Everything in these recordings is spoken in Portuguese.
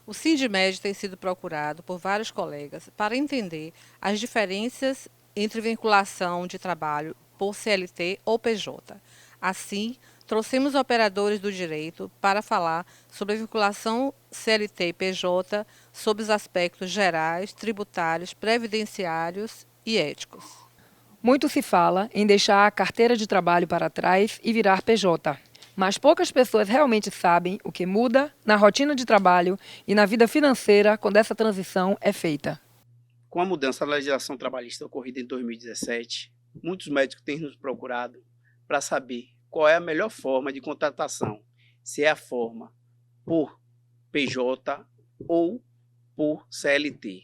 O Sindmed tem sido procurado por vários colegas para entender as diferenças entre vinculação de trabalho por CLT ou PJ. Assim, trouxemos operadores do direito para falar sobre a vinculação CLT e PJ sob os aspectos gerais, tributários, previdenciários e éticos. Muito se fala em deixar a carteira de trabalho para trás e virar PJ, mas poucas pessoas realmente sabem o que muda na rotina de trabalho e na vida financeira quando essa transição é feita. Com a mudança da legislação trabalhista ocorrida em 2017, muitos médicos têm nos procurado para saber qual é a melhor forma de contratação, se é a forma por PJ ou por CLT.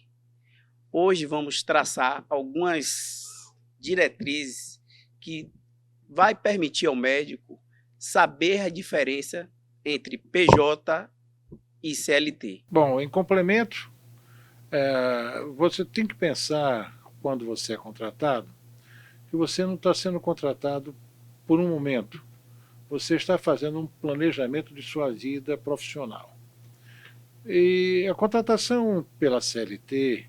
Hoje vamos traçar algumas diretrizes que vai permitir ao médico saber a diferença entre PJ e CLT. Bom, em complemento, você tem que pensar, quando você é contratado, que você não está sendo contratado por um momento. Você está fazendo um planejamento de sua vida profissional. E a contratação pela CLT,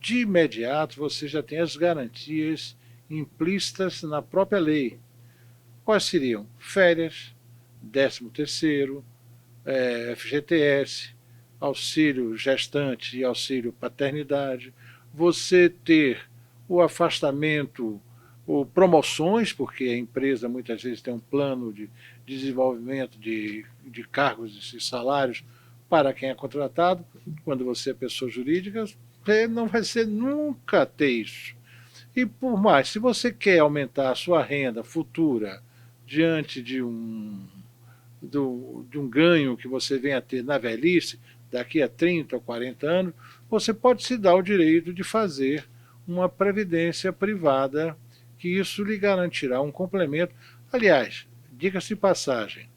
de imediato você já tem as garantias implícitas na própria lei. Quais seriam? Férias, 13º, FGTS, auxílio gestante e auxílio paternidade, você ter o afastamento, ou promoções, porque a empresa muitas vezes tem um plano de desenvolvimento de cargos e salários para quem é contratado. Quando você é pessoa jurídica, você não vai ser nunca ter isso. E por mais, se você quer aumentar a sua renda futura diante de um ganho que você venha a ter na velhice, daqui a 30 ou 40 anos, você pode se dar o direito de fazer uma previdência privada, que isso lhe garantirá um complemento. Aliás, diga-se de passagem,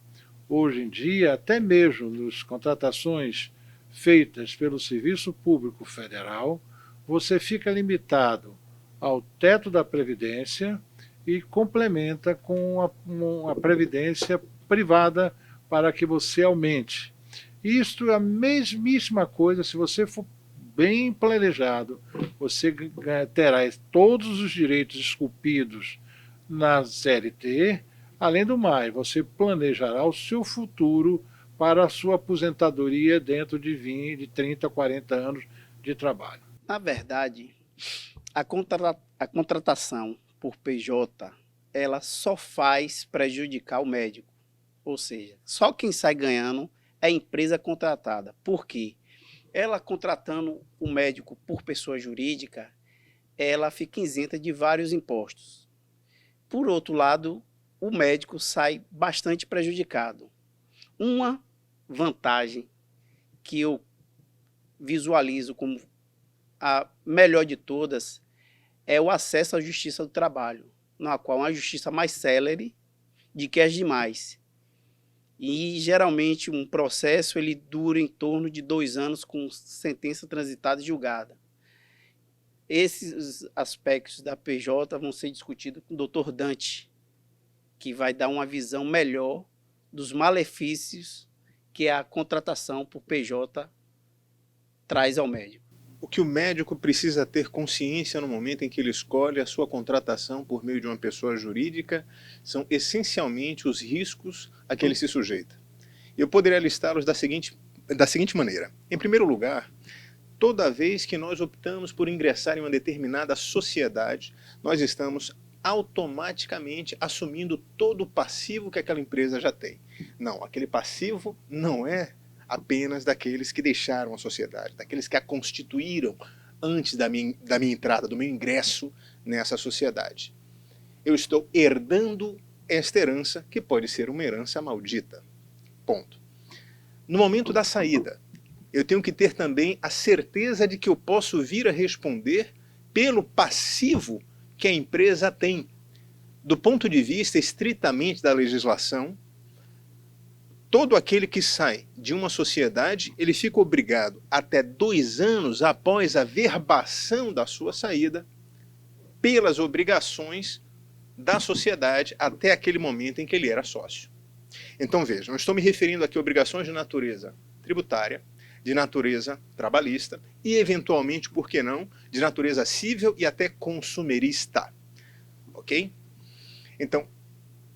hoje em dia, até mesmo nas contratações feitas pelo Serviço Público Federal, você fica limitado ao teto da Previdência e complementa com a Previdência privada para que você aumente. Isto é a mesmíssima coisa, se você for bem planejado, você terá todos os direitos esculpidos na CLT. Além do mais, você planejará o seu futuro para a sua aposentadoria dentro de 20, 30, 40 anos de trabalho. Na verdade, a contratação por PJ, ela só faz prejudicar o médico. Ou seja, só quem sai ganhando é a empresa contratada. Por quê? Ela contratando o médico por pessoa jurídica, ela fica isenta de vários impostos. Por outro lado, o médico sai bastante prejudicado. Uma vantagem que eu visualizo como a melhor de todas é o acesso à justiça do trabalho, na qual é uma justiça mais célere de que as demais. E geralmente um processo ele dura em torno de 2 anos com sentença transitada e julgada. Esses aspectos da PJ vão ser discutidos com o Dr. Dante, que vai dar uma visão melhor dos malefícios que a contratação por PJ traz ao médico. O que o médico precisa ter consciência no momento em que ele escolhe a sua contratação por meio de uma pessoa jurídica são essencialmente os riscos a que ele se sujeita. Eu poderia listá-los da seguinte maneira. Em primeiro lugar, toda vez que nós optamos por ingressar em uma determinada sociedade, nós estamos automaticamente assumindo todo o passivo que aquela empresa já tem. Não, aquele passivo não é apenas daqueles que deixaram a sociedade, daqueles que a constituíram antes da minha entrada, do meu ingresso nessa sociedade. Eu estou herdando esta herança, que pode ser uma herança maldita. Ponto. No momento da saída, eu tenho que ter também a certeza de que eu posso vir a responder pelo passivo que a empresa tem. Do ponto de vista estritamente da legislação, todo aquele que sai de uma sociedade, ele fica obrigado, até 2 anos após a verbação da sua saída, pelas obrigações da sociedade até aquele momento em que ele era sócio. Então veja, não estou me referindo aqui a obrigações de natureza tributária, de natureza trabalhista e, eventualmente, por que não, de natureza civil e até consumerista. Ok? Então,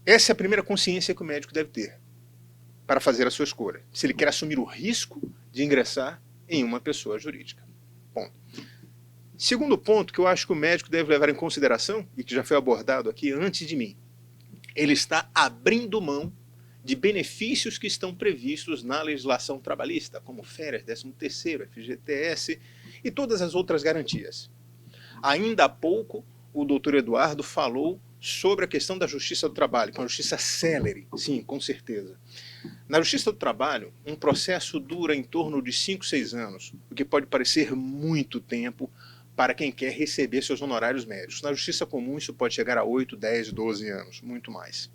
essa é a primeira consciência que o médico deve ter para fazer a sua escolha, se ele quer assumir o risco de ingressar em uma pessoa jurídica. Ponto. Segundo ponto que eu acho que o médico deve levar em consideração, e que já foi abordado aqui antes de mim, ele está abrindo mão de benefícios que estão previstos na legislação trabalhista, como férias, 13º, FGTS e todas as outras garantias. Ainda há pouco, o doutor Eduardo falou sobre a questão da justiça do trabalho, que é uma justiça célere, sim, com certeza. Na justiça do trabalho, um processo dura em torno de 5, 6 anos, o que pode parecer muito tempo para quem quer receber seus honorários médicos. Na justiça comum, isso pode chegar a 8, 10, 12 anos, muito mais.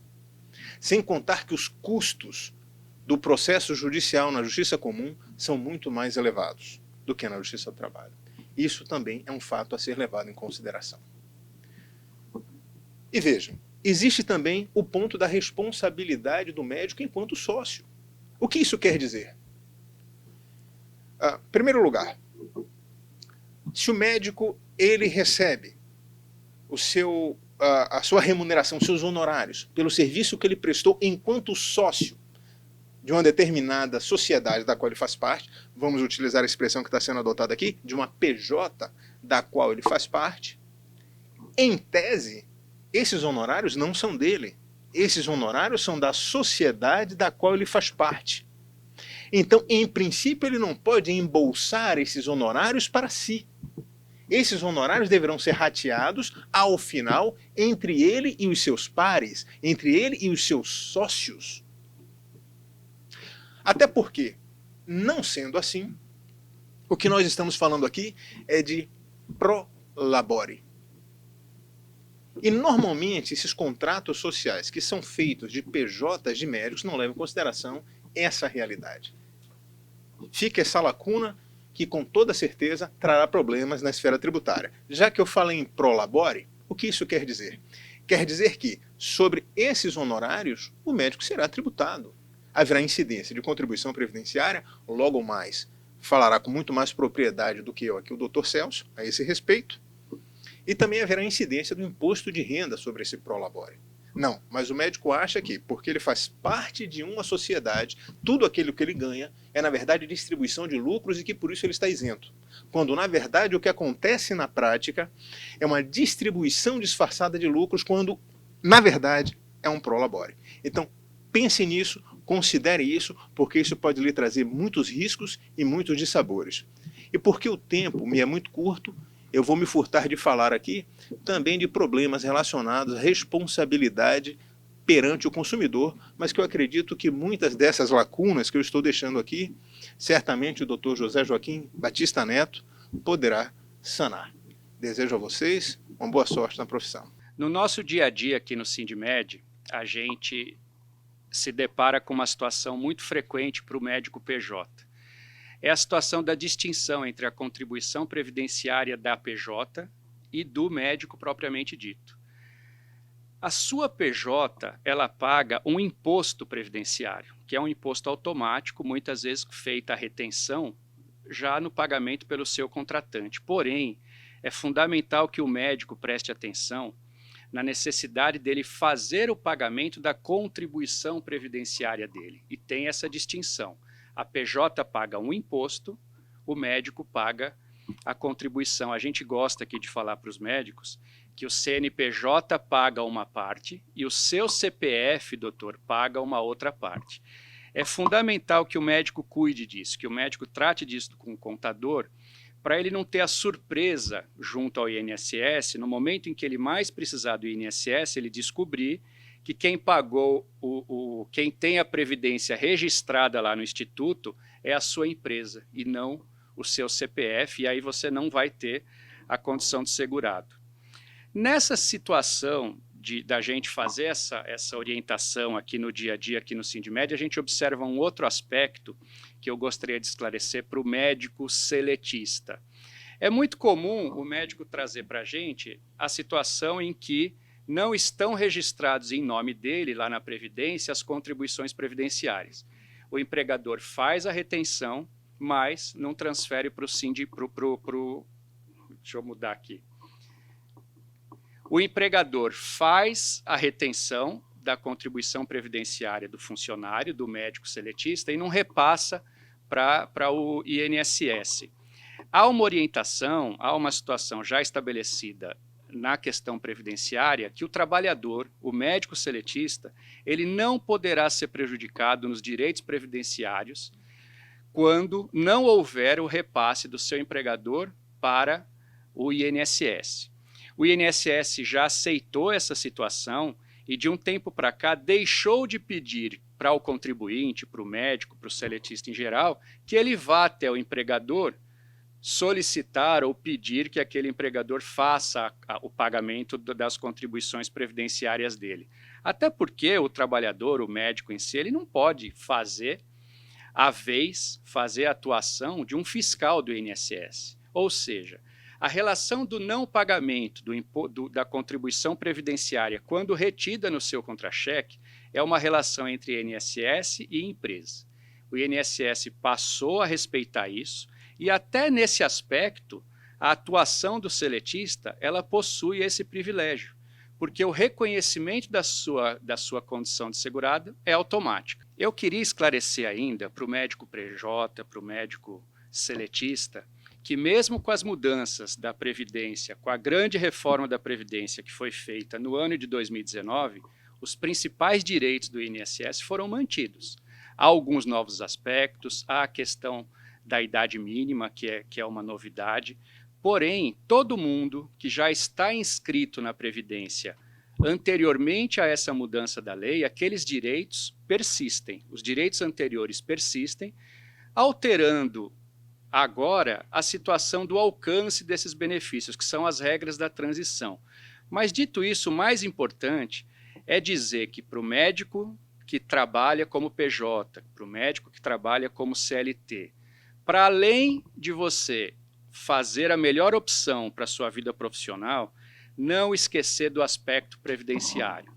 Sem contar que os custos do processo judicial na justiça comum são muito mais elevados do que na justiça do trabalho. Isso também é um fato a ser levado em consideração. E vejam, existe também o ponto da responsabilidade do médico enquanto sócio. O que isso quer dizer? Em primeiro lugar, se o médico ele recebe a sua remuneração, seus honorários, pelo serviço que ele prestou enquanto sócio de uma determinada sociedade da qual ele faz parte, vamos utilizar a expressão que está sendo adotada aqui, de uma PJ da qual ele faz parte, em tese, esses honorários não são dele. Esses honorários são da sociedade da qual ele faz parte. Então, em princípio, ele não pode embolsar esses honorários para si. Esses honorários deverão ser rateados, ao final, entre ele e os seus pares, entre ele e os seus sócios. Até porque, não sendo assim, o que nós estamos falando aqui é de pro labore. E normalmente esses contratos sociais que são feitos de PJs de médicos não levam em consideração essa realidade. Fica essa lacuna que com toda certeza trará problemas na esfera tributária. Já que eu falei em pro labore, o que isso quer dizer? Quer dizer que sobre esses honorários o médico será tributado. Haverá incidência de contribuição previdenciária, logo mais falará com muito mais propriedade do que eu aqui o Dr. Celso a esse respeito. E também haverá incidência do imposto de renda sobre esse pro labore. Não, mas o médico acha que, porque ele faz parte de uma sociedade, tudo aquilo que ele ganha é, na verdade, distribuição de lucros e que por isso ele está isento. Quando, na verdade, o que acontece na prática é uma distribuição disfarçada de lucros, quando, na verdade, é um pro labore. Então, pense nisso, considere isso, porque isso pode lhe trazer muitos riscos e muitos dissabores. E porque o tempo me é muito curto, eu vou me furtar de falar aqui também de problemas relacionados à responsabilidade perante o consumidor, mas que eu acredito que muitas dessas lacunas que eu estou deixando aqui, certamente o Dr. José Joaquim Batista Neto poderá sanar. Desejo a vocês uma boa sorte na profissão. No nosso dia a dia aqui no Sindmed, a gente se depara com uma situação muito frequente para o médico PJ. É a situação da distinção entre a contribuição previdenciária da PJ e do médico propriamente dito. A sua PJ, ela paga um imposto previdenciário, que é um imposto automático, muitas vezes feita a retenção já no pagamento pelo seu contratante. Porém, é fundamental que o médico preste atenção na necessidade dele fazer o pagamento da contribuição previdenciária dele. E tem essa distinção. A PJ paga um imposto, o médico paga a contribuição. A gente gosta aqui de falar para os médicos que o CNPJ paga uma parte e o seu CPF, doutor, paga uma outra parte. É fundamental que o médico cuide disso, que o médico trate disso com o contador, para ele não ter a surpresa junto ao INSS, no momento em que ele mais precisar do INSS, ele descobrir que quem pagou, quem tem a previdência registrada lá no Instituto é a sua empresa e não o seu CPF, e aí você não vai ter a condição de segurado. Nessa situação da gente fazer essa orientação aqui no dia a dia, aqui no Sindmed, a gente observa um outro aspecto que eu gostaria de esclarecer para o médico seletista. É muito comum o médico trazer para a gente a situação em que não estão registrados em nome dele, lá na Previdência, as contribuições previdenciárias. O empregador faz a retenção, mas não transfere para o deixa eu mudar aqui. O empregador faz a retenção da contribuição previdenciária do funcionário, do médico seletista, e não repassa para o INSS. Há uma orientação, há uma situação já estabelecida na questão previdenciária que o trabalhador, o médico seletista, ele não poderá ser prejudicado nos direitos previdenciários quando não houver o repasse do seu empregador para o INSS. O INSS já aceitou essa situação e, de um tempo para cá, deixou de pedir para o contribuinte, para o médico, para o seletista em geral, que ele vá até o empregador solicitar ou pedir que aquele empregador faça o pagamento das contribuições previdenciárias dele. Até porque o trabalhador, o médico em si, ele não pode fazer a atuação de um fiscal do INSS. Ou seja, a relação do não pagamento da contribuição previdenciária quando retida no seu contra-cheque é uma relação entre INSS e empresa. O INSS passou a respeitar isso e até nesse aspecto a atuação do seletista ela possui esse privilégio, porque o reconhecimento da sua condição de segurado é automático. Eu queria esclarecer ainda para o médico PJ, para o médico seletista, que mesmo com as mudanças da Previdência, com a grande reforma da Previdência que foi feita no ano de 2019, os principais direitos do INSS foram mantidos. Há alguns novos aspectos, há a questão da idade mínima, que é uma novidade, porém, todo mundo que já está inscrito na Previdência anteriormente a essa mudança da lei, aqueles direitos persistem, os direitos anteriores persistem, alterando agora a situação do alcance desses benefícios, que são as regras da transição. Mas, dito isso, o mais importante é dizer que para o médico que trabalha como PJ, para o médico que trabalha como CLT, para além de você fazer a melhor opção para a sua vida profissional, não esquecer do aspecto previdenciário,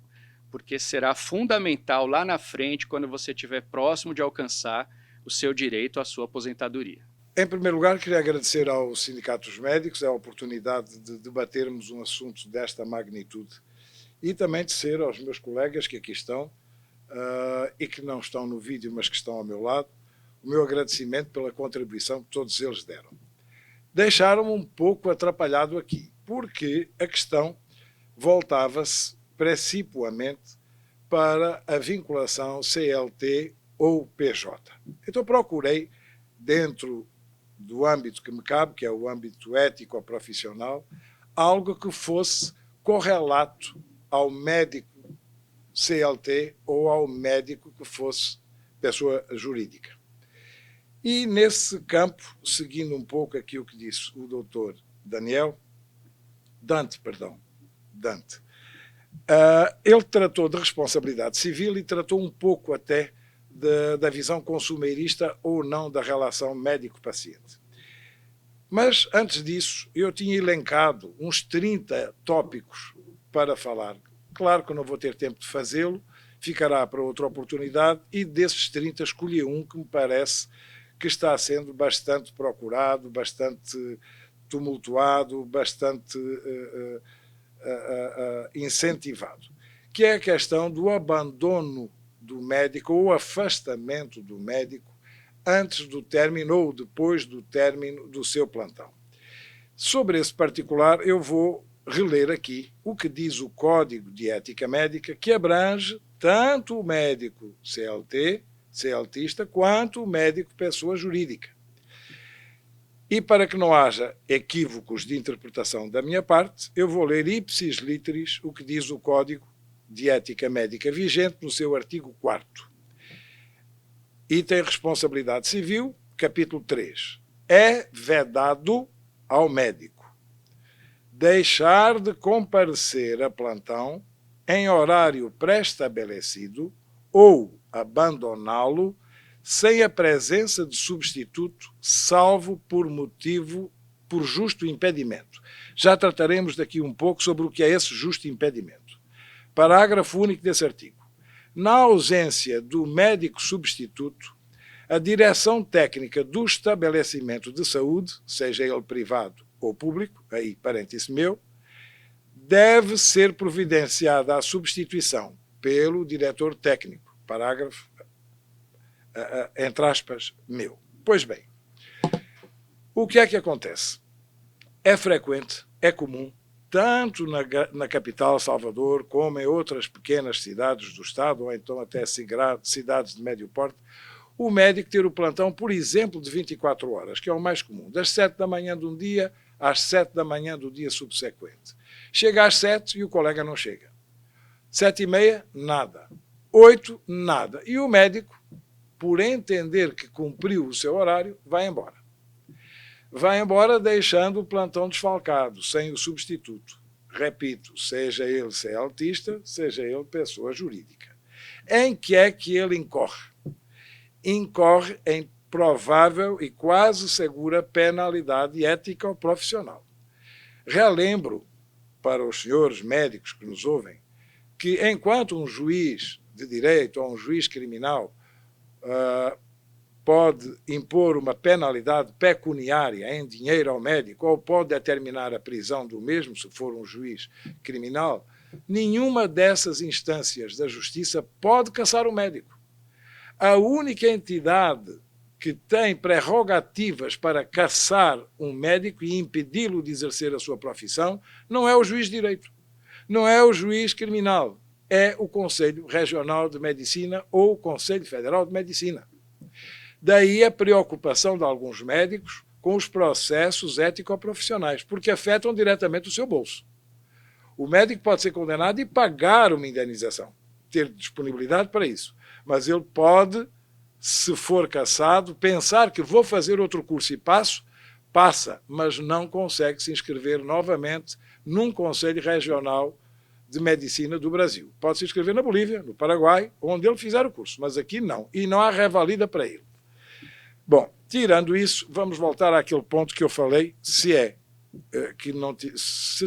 porque será fundamental lá na frente, quando você estiver próximo de alcançar o seu direito à sua aposentadoria. Em primeiro lugar, queria agradecer aos sindicatos médicos a oportunidade de debatermos um assunto desta magnitude e também de ser aos meus colegas que aqui estão e que não estão no vídeo, mas que estão ao meu lado, o meu agradecimento pela contribuição que todos eles deram. Deixaram-me um pouco atrapalhado aqui, porque a questão voltava-se precipuamente para a vinculação CLT ou PJ. Então procurei, dentro do âmbito que me cabe, que é o âmbito ético ou profissional, algo que fosse correlato ao médico CLT ou ao médico que fosse pessoa jurídica. E nesse campo, seguindo um pouco aqui o que disse o doutor Dante, ele tratou de responsabilidade civil e tratou um pouco até da visão consumerista ou não da relação médico-paciente. Mas, antes disso, eu tinha elencado uns 30 tópicos para falar. Claro que eu não vou ter tempo de fazê-lo, ficará para outra oportunidade, e desses 30 escolhi um que me parece que está sendo bastante procurado, bastante tumultuado, bastante incentivado, que é a questão do abandono do médico ou afastamento do médico antes do término ou depois do término do seu plantão. Sobre esse particular, eu vou reler aqui o que diz o Código de Ética Médica, que abrange tanto o médico CLTista, quanto o médico pessoa jurídica. E para que não haja equívocos de interpretação da minha parte, eu vou ler ipsis literis o que diz o Código de Ética Médica vigente no seu artigo 4º. Item responsabilidade civil, capítulo 3. É vedado ao médico deixar de comparecer a plantão em horário pré-estabelecido ou abandoná-lo sem a presença de substituto, salvo por justo impedimento. Já trataremos daqui um pouco sobre o que é esse justo impedimento. Parágrafo único desse artigo. Na ausência do médico substituto, a direção técnica do estabelecimento de saúde, seja ele privado ou público, aí parêntese meu, deve ser providenciada a substituição pelo diretor técnico, parágrafo, entre aspas, meu. Pois bem, o que é que acontece? É frequente, é comum, tanto na capital, Salvador, como em outras pequenas cidades do Estado, ou então até cidades de médio porte, o médico ter o plantão, por exemplo, de 24 horas, que é o mais comum, das 7 da manhã de um dia às 7 da manhã do dia subsequente. Chega às 7 e o colega não chega. 7h30, nada. 8, nada. E o médico, por entender que cumpriu o seu horário, vai embora. Vai embora deixando o plantão desfalcado, sem o substituto. Repito, seja ele CLTista, seja ele pessoa jurídica. Em que é que ele incorre? Incorre em provável e quase segura penalidade ética ou profissional. Relembro para os senhores médicos que nos ouvem que enquanto um juiz de direito ou um juiz criminal pode impor uma penalidade pecuniária em dinheiro ao médico ou pode determinar a prisão do mesmo, se for um juiz criminal, nenhuma dessas instâncias da justiça pode caçar o médico. A única entidade que tem prerrogativas para caçar um médico e impedi-lo de exercer a sua profissão não é o juiz de direito, não é o juiz criminal, é o Conselho Regional de Medicina ou o Conselho Federal de Medicina. Daí a preocupação de alguns médicos com os processos ético-profissionais, porque afetam diretamente o seu bolso. O médico pode ser condenado e pagar uma indenização, ter disponibilidade para isso, mas ele pode, se for cassado, pensar que vou fazer outro curso e passa, mas não consegue se inscrever novamente num Conselho Regional de Medicina do Brasil. Pode se inscrever na Bolívia, no Paraguai, onde ele fizer o curso, mas aqui não, e não há revalida para ele. Bom, tirando isso, vamos voltar àquele ponto que eu falei, se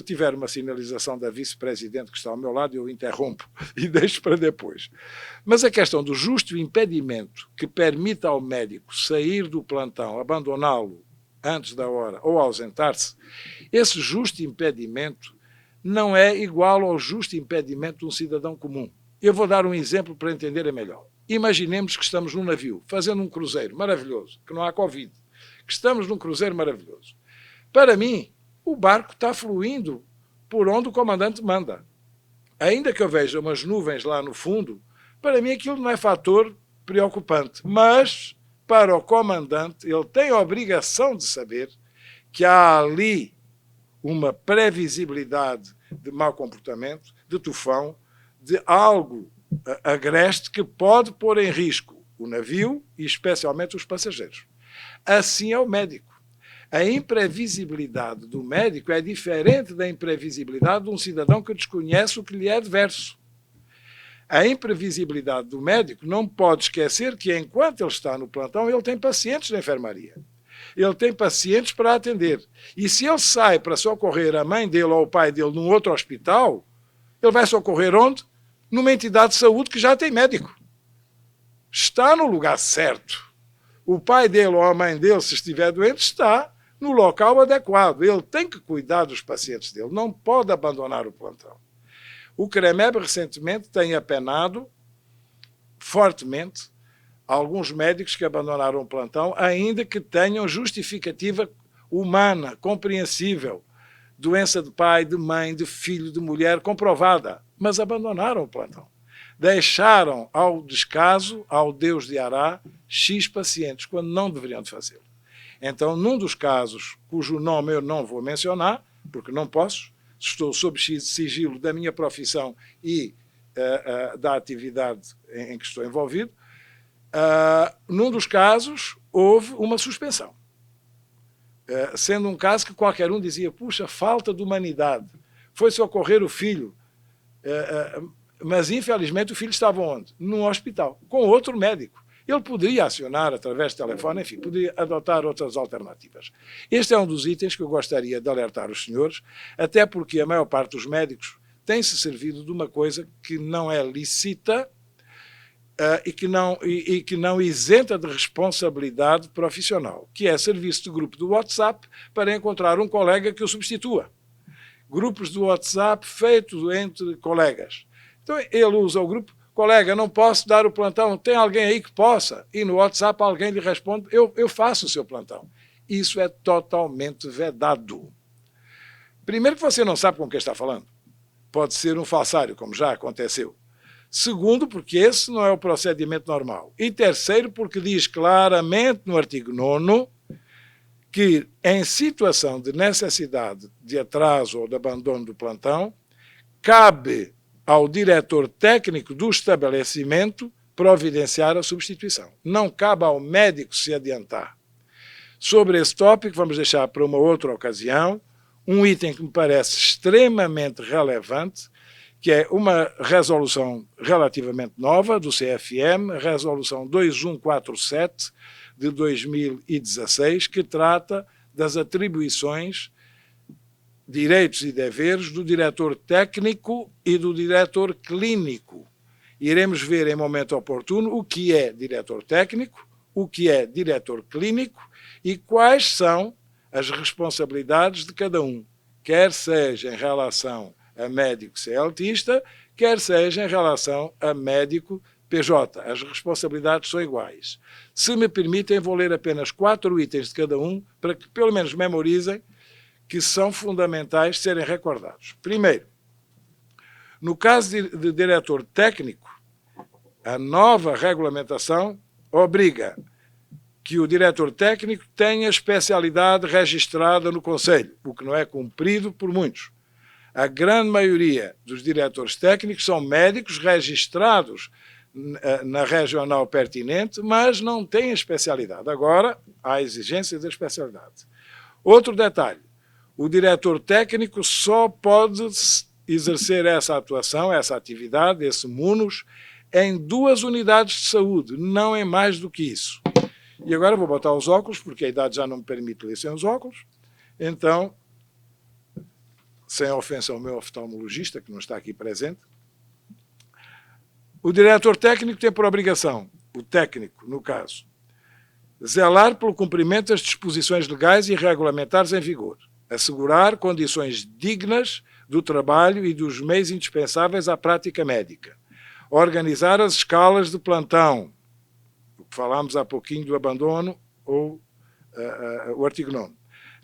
tiver uma sinalização da vice-presidente que está ao meu lado, eu interrompo e deixo para depois. Mas a questão do justo impedimento que permita ao médico sair do plantão, abandoná-lo antes da hora ou ausentar-se, esse justo impedimento não é igual ao justo impedimento de um cidadão comum. Eu vou dar um exemplo para entenderem melhor. Imaginemos que estamos num navio, fazendo um cruzeiro maravilhoso, que não há Covid, que estamos num cruzeiro maravilhoso. Para mim, o barco está fluindo por onde o comandante manda. Ainda que eu veja umas nuvens lá no fundo, para mim aquilo não é fator preocupante. Mas, para o comandante, ele tem a obrigação de saber que há ali uma previsibilidade de mau comportamento, de tufão, de algo agreste que pode pôr em risco o navio e especialmente os passageiros. Assim é o médico. A imprevisibilidade do médico é diferente da imprevisibilidade de um cidadão que desconhece o que lhe é adverso. A imprevisibilidade do médico não pode esquecer que, enquanto ele está no plantão, ele tem pacientes na enfermaria. Ele tem pacientes para atender. E se ele sai para socorrer a mãe dele ou o pai dele num outro hospital, ele vai socorrer onde? Numa entidade de saúde que já tem médico. Está no lugar certo. O pai dele ou a mãe dele, se estiver doente, está no local adequado. Ele tem que cuidar dos pacientes dele, não pode abandonar o plantão. O CREMEB recentemente tem apenado fortemente alguns médicos que abandonaram o plantão, ainda que tenham justificativa humana, compreensível, doença de pai, de mãe, de filho, de mulher, comprovada, mas abandonaram o plantão. Deixaram ao descaso, ao Deus de Ará, X pacientes, quando não deveriam de fazê-lo. Então, num dos casos, cujo nome eu não vou mencionar, porque não posso, estou sob sigilo da minha profissão e da atividade em que estou envolvido, num dos casos houve uma suspensão. Sendo um caso que qualquer um dizia, puxa, falta de humanidade, foi socorrer o filho, mas infelizmente o filho estava onde? Num hospital, com outro médico. Ele poderia acionar através de telefone, enfim, poderia adotar outras alternativas. Este é um dos itens que eu gostaria de alertar os senhores, até porque a maior parte dos médicos tem-se servido de uma coisa que não é lícita, e que não isenta de responsabilidade profissional, que é serviço de grupo do WhatsApp para encontrar um colega que o substitua. Grupos do WhatsApp feitos entre colegas. Então ele usa o grupo, colega, não posso dar o plantão, tem alguém aí que possa? E no WhatsApp alguém lhe responde, eu faço o seu plantão. Isso é totalmente vedado. Primeiro que você não sabe com quem está falando. Pode ser um falsário, como já aconteceu. Segundo, porque esse não é o procedimento normal. E terceiro, porque diz claramente no artigo 9º que, em situação de necessidade de atraso ou de abandono do plantão, cabe ao diretor técnico do estabelecimento providenciar a substituição. Não cabe ao médico se adiantar. Sobre esse tópico, vamos deixar para uma outra ocasião um item que me parece extremamente relevante, que é uma resolução relativamente nova do CFM, a resolução 2147 de 2016, que trata das atribuições, direitos e deveres do diretor técnico e do diretor clínico. Iremos ver em momento oportuno o que é diretor técnico, o que é diretor clínico e quais são as responsabilidades de cada um, quer seja em relação a médico CLTista, quer seja em relação a médico PJ. As responsabilidades são iguais. Se me permitem, vou ler apenas 4 itens de cada um, para que pelo menos memorizem, que são fundamentais serem recordados. Primeiro, no caso de diretor técnico, a nova regulamentação obriga que o diretor técnico tenha especialidade registrada no Conselho, o que não é cumprido por muitos. A grande maioria dos diretores técnicos são médicos registrados na regional pertinente, mas não têm especialidade. Agora, há exigência da especialidade. Outro detalhe, o diretor técnico só pode exercer essa atuação, essa atividade, esse munus, em 2 unidades de saúde, não em mais do que isso. E agora vou botar os óculos, porque a idade já não me permite ler sem os óculos. Então, sem ofensa ao meu oftalmologista, que não está aqui presente, o diretor técnico tem por obrigação, o técnico, no caso, zelar pelo cumprimento das disposições legais e regulamentares em vigor, assegurar condições dignas do trabalho e dos meios indispensáveis à prática médica, organizar as escalas de plantão, o que falámos há pouquinho do abandono ou o artigo 9º,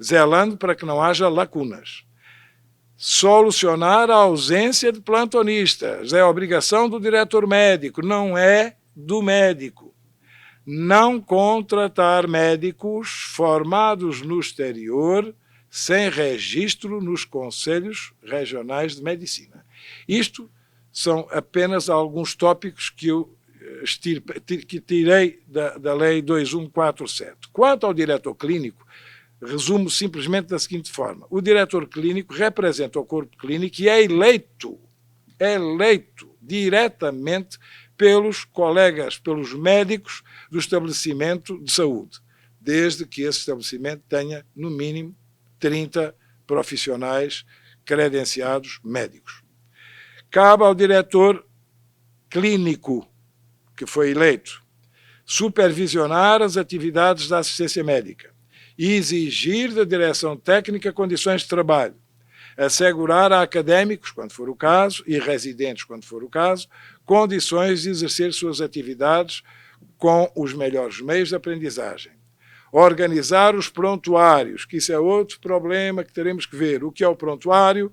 zelando para que não haja lacunas, solucionar a ausência de plantonistas, é obrigação do diretor médico, não é do médico. Não contratar médicos formados no exterior sem registro nos conselhos regionais de medicina. Isto são apenas alguns tópicos que eu tirei da Lei 2147. Quanto ao diretor clínico, resumo simplesmente da seguinte forma. O diretor clínico representa o corpo clínico e é eleito diretamente pelos colegas, pelos médicos do estabelecimento de saúde, desde que esse estabelecimento tenha, no mínimo, 30 profissionais credenciados médicos. Cabe ao diretor clínico, que foi eleito, supervisionar as atividades da assistência médica e exigir da direção técnica condições de trabalho, assegurar a académicos, quando for o caso, e residentes, quando for o caso, condições de exercer suas atividades com os melhores meios de aprendizagem. Organizar os prontuários, que isso é outro problema que teremos que ver. O que é o prontuário?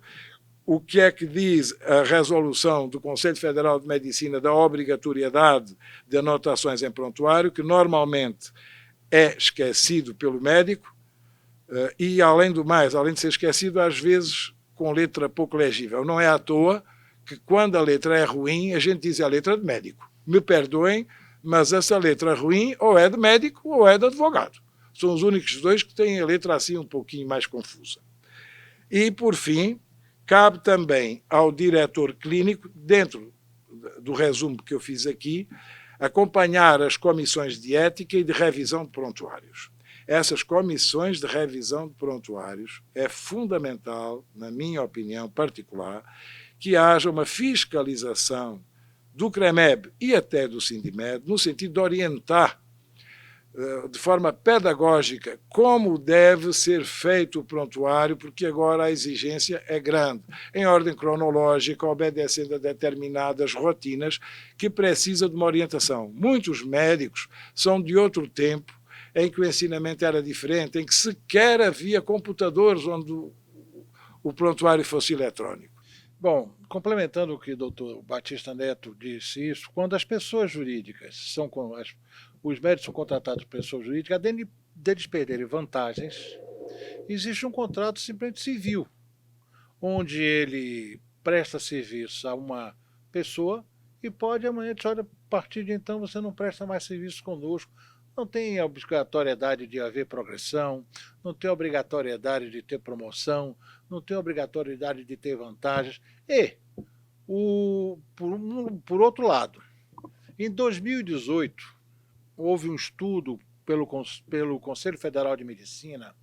O que é que diz a resolução do Conselho Federal de Medicina da obrigatoriedade de anotações em prontuário, que normalmente é esquecido pelo médico e, além do mais, além de ser esquecido, às vezes com letra pouco legível. Não é à toa que, quando a letra é ruim, a gente diz a letra de médico. Me perdoem, mas essa letra ruim ou é de médico ou é de advogado. São os únicos dois que têm a letra assim um pouquinho mais confusa. E, por fim, cabe também ao diretor clínico, dentro do resumo que eu fiz aqui, acompanhar as comissões de ética e de revisão de prontuários. Essas comissões de revisão de prontuários é fundamental, na minha opinião particular, que haja uma fiscalização do CREMEB e até do Sindimed, no sentido de orientar de forma pedagógica como deve ser feito o prontuário, porque agora a exigência é grande, em ordem cronológica, obedecendo a determinadas rotinas que precisam de uma orientação. Muitos médicos são de outro tempo, em que o ensinamento era diferente, em que sequer havia computadores onde o prontuário fosse eletrónico. Bom, complementando o que o doutor Batista Neto disse, isso, quando as pessoas jurídicas os médicos são contratados por pessoas jurídicas, além deles perderem vantagens, existe um contrato simplesmente civil, onde ele presta serviço a uma pessoa e pode amanhã dizer, olha, a partir de então você não presta mais serviço conosco. Não tem a obrigatoriedade de haver progressão, não tem a obrigatoriedade de ter promoção, não tem a obrigatoriedade de ter vantagens. E, por outro lado, em 2018, houve um estudo pelo Conselho Federal de Medicina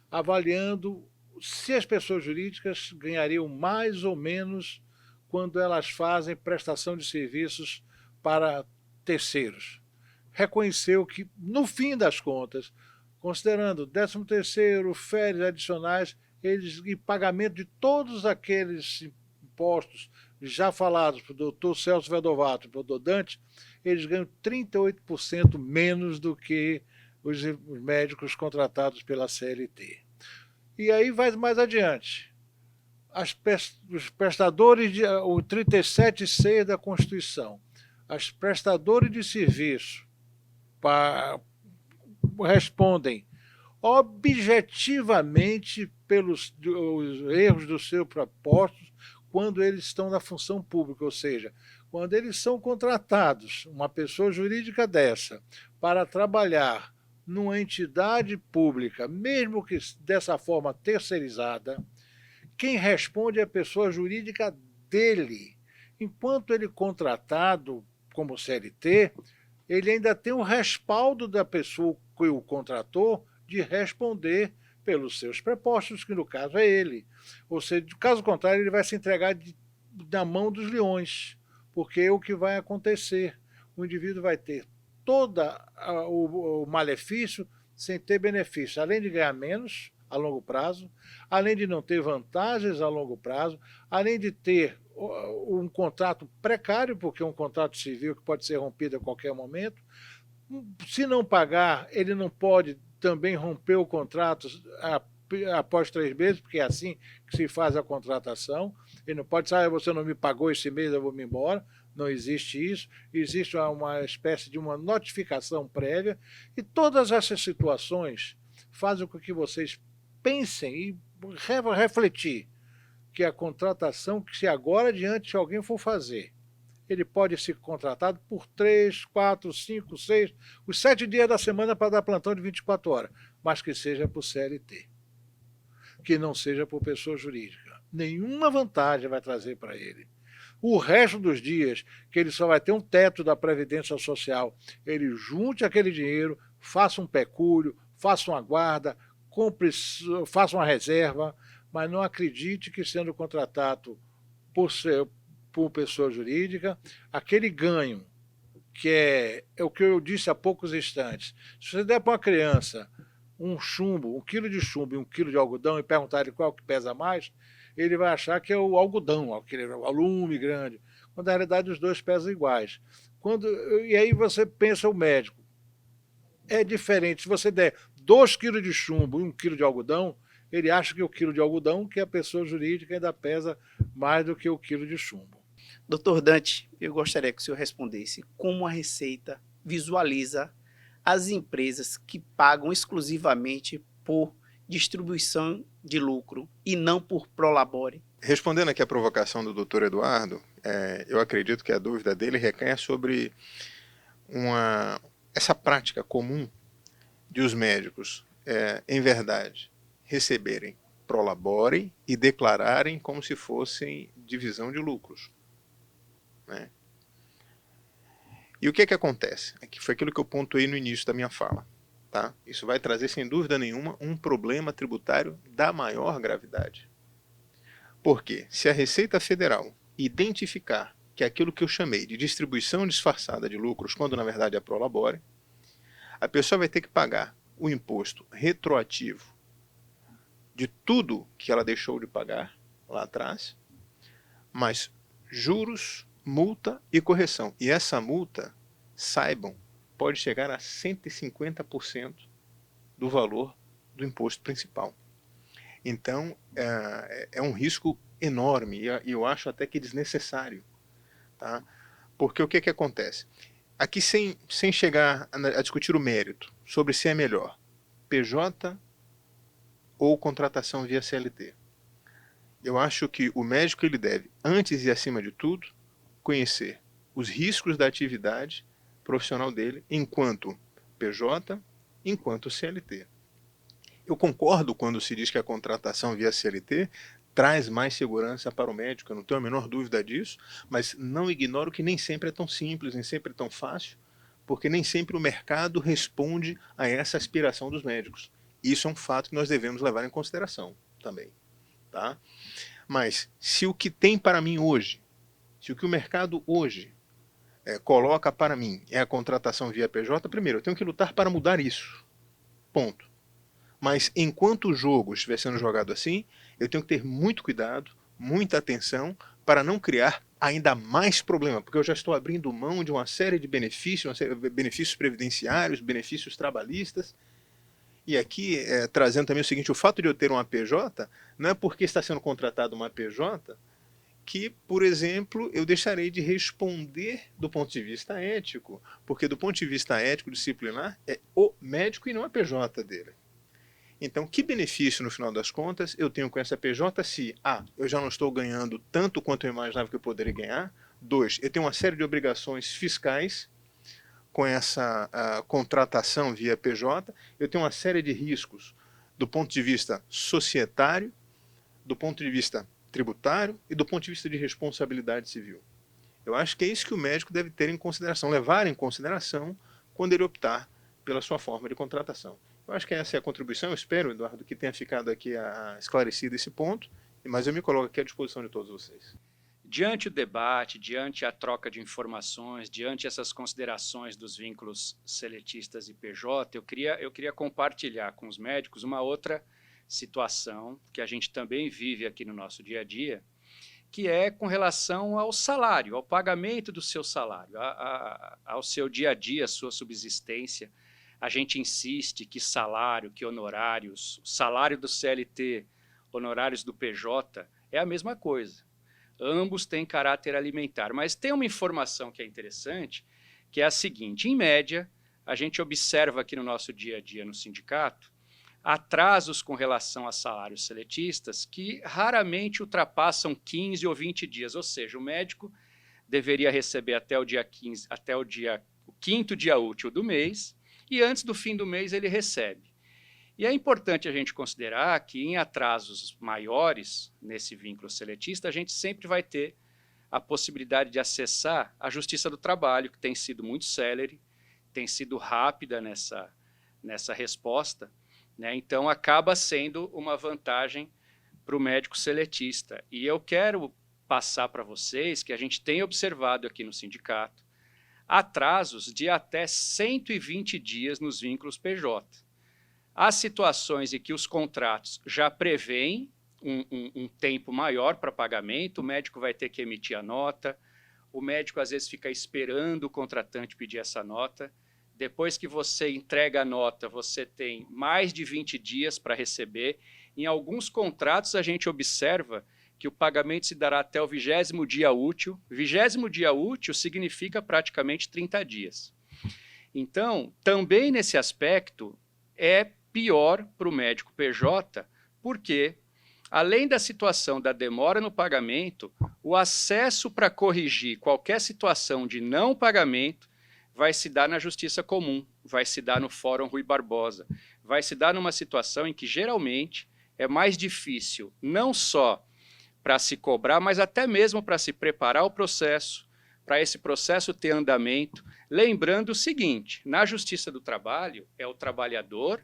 avaliando se as pessoas jurídicas ganhariam mais ou menos quando elas fazem prestação de serviços para terceiros. Reconheceu que, no fim das contas, considerando 13º, férias adicionais, e pagamento de todos aqueles impostos já falados para o doutor Celso Vedovato e para o doutor Dante, eles ganham 38% menos do que os médicos contratados pela CLT. E aí vai mais adiante. Os prestadores, o 37.6 da Constituição, os prestadores de serviço respondem objetivamente pelos erros dos seus propostos quando eles estão na função pública, ou seja, quando eles são contratados, uma pessoa jurídica dessa, para trabalhar numa entidade pública, mesmo que dessa forma terceirizada, quem responde é a pessoa jurídica dele. Enquanto ele contratado como CLT, ele ainda tem o respaldo da pessoa que o contratou de responder pelos seus prepostos, que no caso é ele. Ou seja, caso contrário, ele vai se entregar na mão dos leões, porque é o que vai acontecer. O indivíduo vai ter todo o malefício sem ter benefício, além de ganhar menos a longo prazo, além de não ter vantagens a longo prazo, além de ter um contrato precário, porque é um contrato civil que pode ser rompido a qualquer momento. Se não pagar, ele não pode também romper o contrato após 3 meses, porque é assim que se faz a contratação. Ele não pode dizer, você não me pagou esse mês, eu vou me embora. Não existe isso. Existe uma espécie de uma notificação prévia. E todas essas situações fazem com que vocês pensem e refletir que a contratação, que se agora adiante alguém for fazer, ele pode ser contratado por 3, 4, 5, 6, os 7 dias da semana para dar plantão de 24 horas, mas que seja por CLT, que não seja por pessoa jurídica. Nenhuma vantagem vai trazer para ele. O resto dos dias, que ele só vai ter um teto da Previdência Social, ele junte aquele dinheiro, faça um pecúlio, faça uma guarda, faça uma reserva, mas não acredite que sendo contratado por pessoa jurídica, aquele ganho, que é o que eu disse há poucos instantes, se você der para uma criança um chumbo, 1 quilo de chumbo e 1 quilo de algodão e perguntar ele qual que pesa mais, ele vai achar que é o algodão, aquele volume grande, quando na realidade os dois pesam iguais. E aí você pensa o médico, é diferente, se você der 2 quilos de chumbo e 1 quilo de algodão, ele acha que o quilo de algodão, que a pessoa jurídica ainda pesa mais do que o quilo de chumbo. Doutor Dante, eu gostaria que o senhor respondesse como a Receita visualiza as empresas que pagam exclusivamente por distribuição de lucro e não por prolabore. Respondendo aqui a provocação do doutor Eduardo, eu acredito que a dúvida dele recaia sobre essa prática comum de os médicos, em verdade, receberem prolabore e declararem como se fossem divisão de lucros. Né? E o que acontece? Foi aquilo que eu pontuei no início da minha fala. Tá? Isso vai trazer, sem dúvida nenhuma, um problema tributário da maior gravidade. Porque se a Receita Federal identificar que é aquilo que eu chamei de distribuição disfarçada de lucros, quando na verdade é prolabore, a pessoa vai ter que pagar o imposto retroativo de tudo que ela deixou de pagar lá atrás, mais juros, multa e correção. E essa multa, saibam, pode chegar a 150% do valor do imposto principal. Então, é um risco enorme e eu acho até que desnecessário. Tá? Porque o que acontece? Aqui, sem chegar a discutir o mérito sobre se é melhor PJ ou contratação via CLT, eu acho que o médico ele deve, antes e acima de tudo, conhecer os riscos da atividade profissional dele enquanto PJ, enquanto CLT. Eu concordo quando se diz que a contratação via CLT traz mais segurança para o médico, eu não tenho a menor dúvida disso, mas não ignoro que nem sempre é tão simples, nem sempre é tão fácil, porque nem sempre o mercado responde a essa aspiração dos médicos. Isso é um fato que nós devemos levar em consideração também. Tá? Mas se o que tem para mim hoje, se o que o mercado hoje coloca para mim é a contratação via PJ, primeiro eu tenho que lutar para mudar isso. Ponto. Mas enquanto o jogo estiver sendo jogado assim, eu tenho que ter muito cuidado, muita atenção, para não criar ainda mais problema, porque eu já estou abrindo mão de uma série de benefícios, benefícios previdenciários, benefícios trabalhistas. E aqui, trazendo também o seguinte, o fato de eu ter uma PJ, não é porque está sendo contratado uma PJ que, por exemplo, eu deixarei de responder do ponto de vista ético, porque do ponto de vista ético disciplinar é o médico e não a PJ dele. Então, que benefício, no final das contas, eu tenho com essa PJ se, eu já não estou ganhando tanto quanto eu imaginava que eu poderia ganhar, 2, eu tenho uma série de obrigações fiscais com essa contratação via PJ, eu tenho uma série de riscos do ponto de vista societário, do ponto de vista tributário e do ponto de vista de responsabilidade civil. Eu acho que é isso que o médico deve ter em consideração, levar em consideração quando ele optar pela sua forma de contratação. Eu acho que essa é a contribuição, eu espero, Eduardo, que tenha ficado aqui esclarecido esse ponto, mas eu me coloco aqui à disposição de todos vocês. Diante do debate, diante a troca de informações, diante essas considerações dos vínculos seletistas e PJ, eu queria compartilhar com os médicos uma outra situação que a gente também vive aqui no nosso dia a dia, que é com relação ao salário, ao pagamento do seu salário, ao seu dia a dia, à sua subsistência. A gente insiste que salário, que honorários, o salário do CLT, honorários do PJ, é a mesma coisa. Ambos têm caráter alimentar, mas tem uma informação que é interessante, que é a seguinte, em média, a gente observa aqui no nosso dia a dia no sindicato, atrasos com relação a salários seletistas que raramente ultrapassam 15 ou 20 dias, ou seja, o médico deveria receber até o dia 15, até o 5º dia útil do mês, e antes do fim do mês ele recebe. E é importante a gente considerar que em atrasos maiores, nesse vínculo seletista, a gente sempre vai ter a possibilidade de acessar a Justiça do Trabalho, que tem sido muito célere, tem sido rápida nessa resposta, né? Então acaba sendo uma vantagem para o médico seletista. E eu quero passar para vocês que a gente tem observado aqui no sindicato atrasos de até 120 dias nos vínculos PJ. Há situações em que os contratos já prevêem um tempo maior para pagamento, o médico vai ter que emitir a nota, o médico às vezes fica esperando o contratante pedir essa nota, depois que você entrega a nota, você tem mais de 20 dias para receber. Em alguns contratos a gente observa que o pagamento se dará até o 20º dia útil. 20º dia útil significa praticamente 30 dias. Então, também nesse aspecto, é pior para o médico PJ, porque, além da situação da demora no pagamento, o acesso para corrigir qualquer situação de não pagamento vai se dar na Justiça Comum, vai se dar no Fórum Rui Barbosa, vai se dar numa situação em que, geralmente, é mais difícil, não só para se cobrar, mas até mesmo para se preparar o processo, para esse processo ter andamento. Lembrando o seguinte, na Justiça do Trabalho, é o trabalhador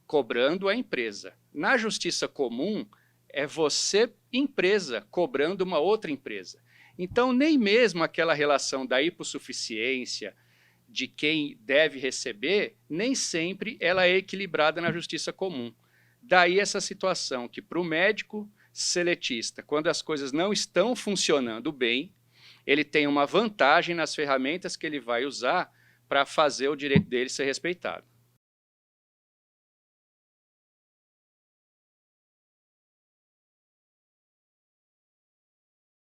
cobrando a empresa. Na Justiça Comum, é você, empresa, cobrando uma outra empresa. Então, nem mesmo aquela relação da hipossuficiência de quem deve receber, nem sempre ela é equilibrada na justiça comum. Daí essa situação que para o médico seletista, quando as coisas não estão funcionando bem, ele tem uma vantagem nas ferramentas que ele vai usar para fazer o direito dele ser respeitado.